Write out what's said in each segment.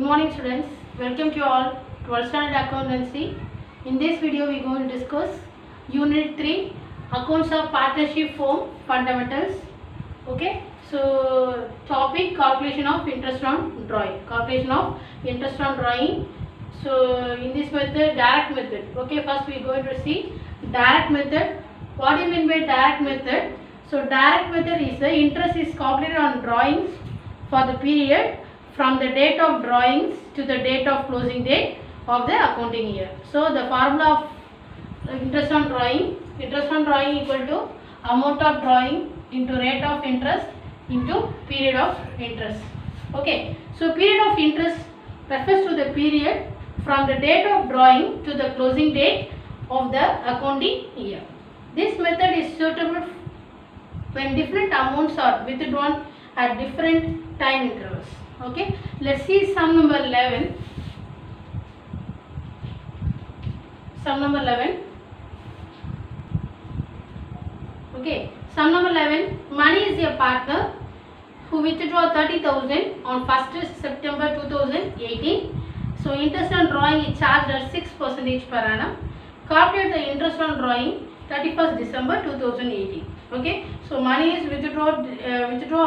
morning students, welcome to you all to 12th standard accountancy. In this video we are going to discuss unit 3 accounts of partnership firm fundamentals. Okay, so topic calculation of interest on drawing. So in this method, direct method. Okay, first we are going to see direct method. What do you mean by direct method? So direct method is the interest is calculated on drawings for the period from the date of drawings to the date of closing date of the accounting year. So the formula of interest on drawing equal to amount of drawing into rate of interest into period of interest. Okay, so period of interest refers to the period from the date of drawing to the closing date of the accounting year. This method is suitable when different amounts are withdrawn at different time intervals. Okay, let's see sum number 11. Okay, sum number 11. Money is a partner who withdraw 30,000 on 1st September 2018. So interest on drawing is charged at 6% per annum. Calculate the interest on drawing 31st December 2018. Okay, so money is withdraw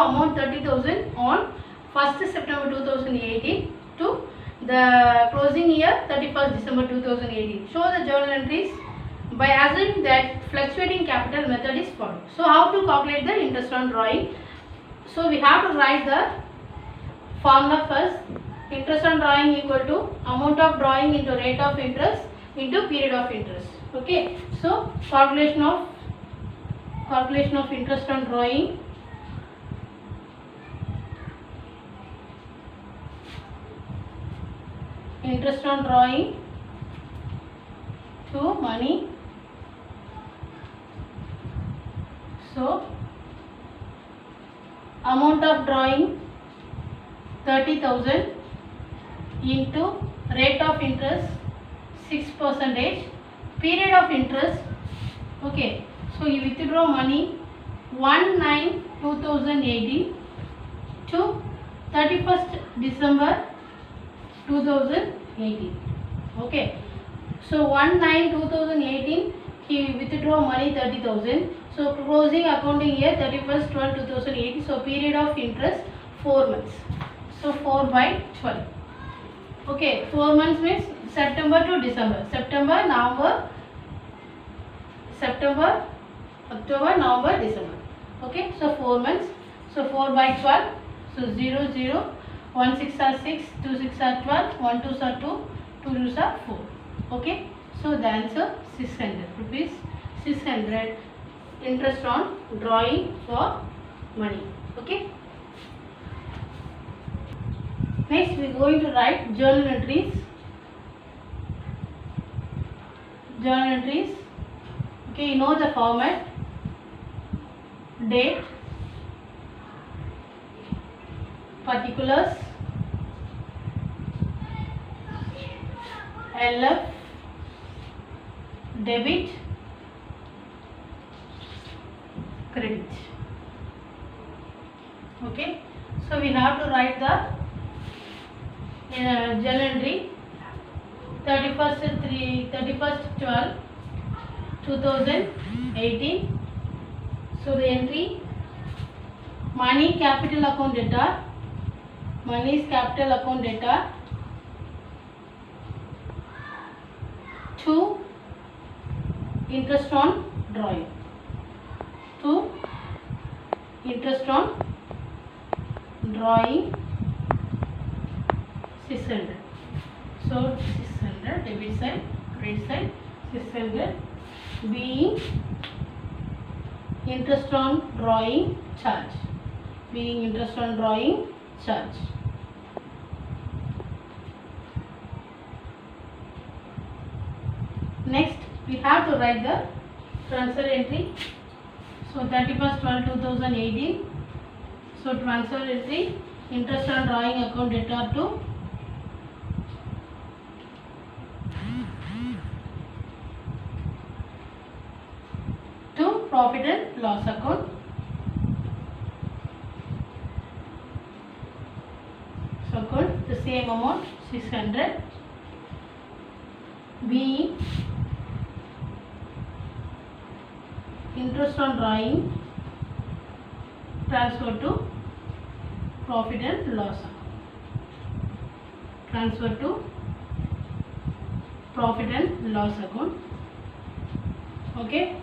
amount 30,000 on 1st September 2018 to the closing year 31st December 2018. Show the journal entries by assuming that fluctuating capital method is followed. So how to calculate the interest on drawing? So we have to write the formula first. Interest on drawing equal to amount of drawing into rate of interest into period of interest. Okay, so calculation of interest on drawing. Interest on drawing to money. So amount of drawing 30,000 into rate of interest 6%. Period of interest. Okay, so you withdraw money 1/9/2018 to 31st December 2018. Okay, so 1/9/2018 he withdraw money 30,000. So closing accounting year 31st 12/2018. So period of interest 4 months. So 4/12. Okay, 4 months means September to December. September, October, November, December. Okay, so 4 months. So 4/12. So 0, 0. 1 6 are 6, 2 6 are 12, 1 2 are 2, 2 2 are 4. Okay, so the answer 600 rupees. 600 interest on drawing for money. Okay. Next we are going to write journal entries. Okay, you know the format. Date, particulars, LF, debit, credit. Okay, so we have to write the journal entry 31st/12/2018. So the entry money capital account debtor, money is capital account debtor to interest on drawing, to interest on drawing 600. So 600 debit side, credit side 600 being interest on drawing charge, Next we have to write the transfer entry. So 31st/12/2018. So transfer entry interest on drawing account debtor to profit and loss account. So account. The same amount 600. B, interest on drawing transfer to profit and loss account. Transfer to profit and loss account. Okay.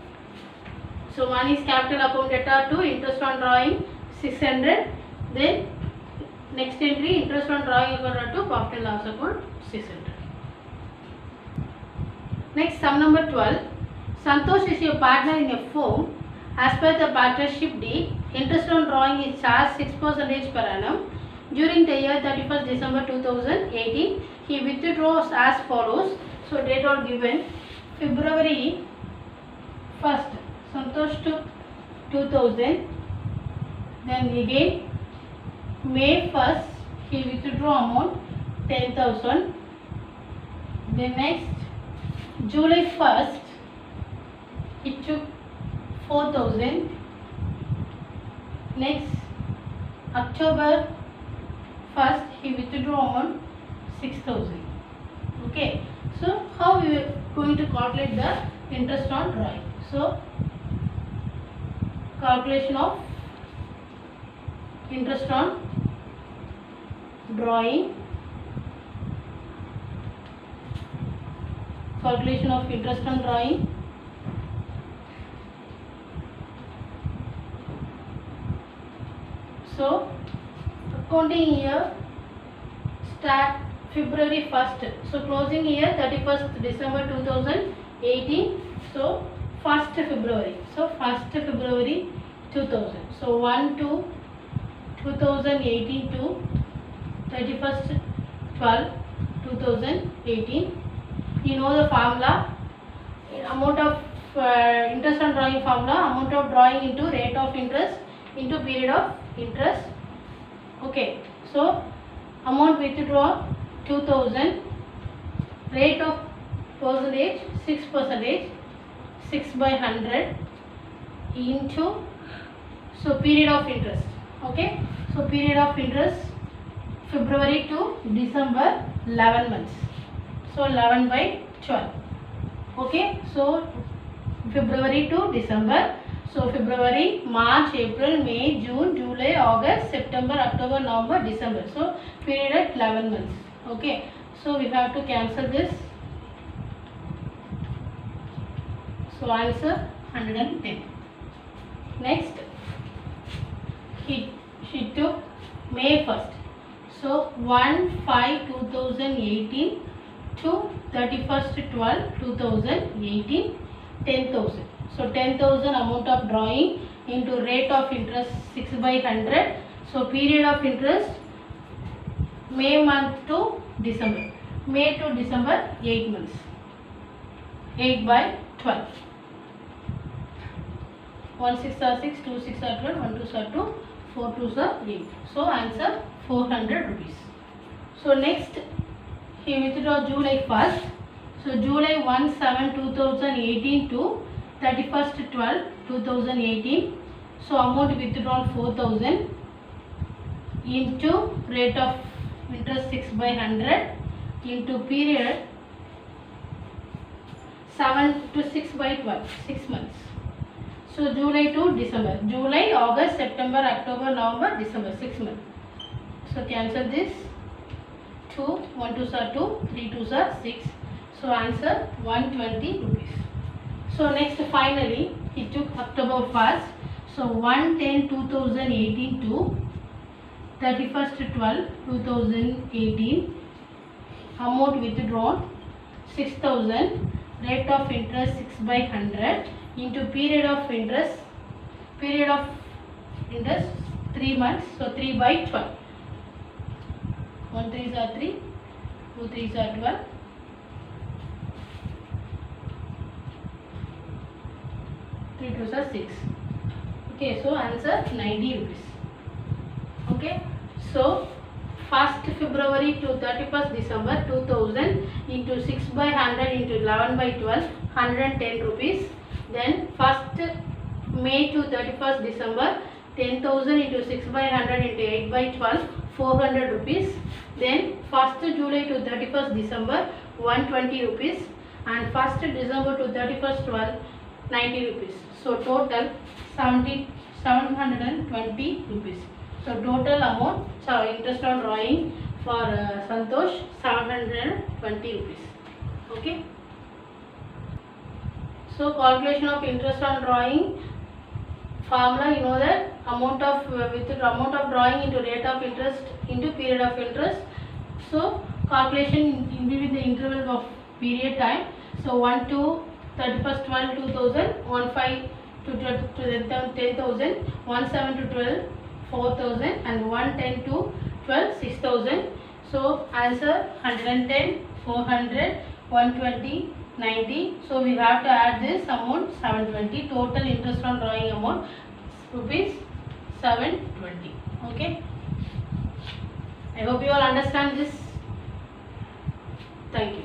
So one is capital account debtor to interest on drawing 600. Then next entry interest on drawing account to profit and loss account 600. Next, sum number 12. Santosh is your partner in a firm. As per the partnership deed, interest on drawing is charged 6% per annum. During the year 31st December 2018, he withdraws as follows. So date are given February 1st, Santosh took 2000. Then again May 1st, he withdraw amount 10,000. Then next July 1st, he took 4,000. Next October 1st, he withdrew amount 6,000. Okay. So how we are going to calculate the interest on drawing? So calculation of interest on drawing. Calculation of interest on drawing. So accounting year start February 1st. So closing year 31st December 2018. So 1st February. So 1st February 2000. So 1 to 2018 to 31st 12 2018. You know the formula. Amount of interest on drawing formula. Amount of drawing into rate of interest into period of interest. Okay. So amount withdraw 2000. Rate of percentage 6%. 6 by 100 into, so period of interest. Okay. So period of interest February to December 11 months. So 11 by 12. Okay. So February to December. So February, March, April, May, June, July, August, September, October, November, December. So period 11 months. Okay. So we have to cancel this. So answer 110. Next, she took May 1st. So 1/5/2018 to 31st 12/2018, 10,000. So 10,000 amount of drawing into rate of interest 6 by 100. So period of interest May month to December. May to December 8 months. 8 by 12. 1 6 are 6, 2 6 are 12, 1 2 are 2, 4 2 are 8. So answer 400 rupees. So next he withdraw July 1st. So July 1/7/2018 to 31st 12/2018. So amount withdrawn 4,000 into rate of interest 6 by 100 into period 7 to 6 by 12, 6 months. So July to December. July, August, September, October, November, December, 6 months. So cancel this. 2, 1 2 are 2, 3 2 are 6. So answer 120 rupees. So next finally he took October 1st. So 1/10/2018 to 31st 12/2018. Amount withdrawn 6,000. Rate of interest 6 by 100 into period of interest 3 months. So 3 by 12. 1 3s are 3, 2 3s are 12, 3 2s are 6. Okay, so answer 90 rupees. Okay, so 1st February to 31st December 2000 into 6 by 100 into 11 by 12, 110 rupees. Then 1st May to 31st December, 10,000 into 6 by 100 into 8 by 12, 400 rupees. Then 1st July to 31st December 120 rupees, and 1st December to 31st 12 90 rupees. So total 720 rupees. So total amount, so interest on drawing for Santosh 720 rupees. Okay. So calculation of interest on drawing formula, you know that amount of amount of drawing into rate of interest into period of interest. So calculation in between the interval of period time. So 1 to 31st 12 2000, 15 to 10,000, 17 to 12 4,000, and 110 to 12 6,000. So answer 110, 400, 120, 90. So we have to add this amount 720. Total interest on drawing amount rupees 720. Okay. I hope you all understand this. Thank you.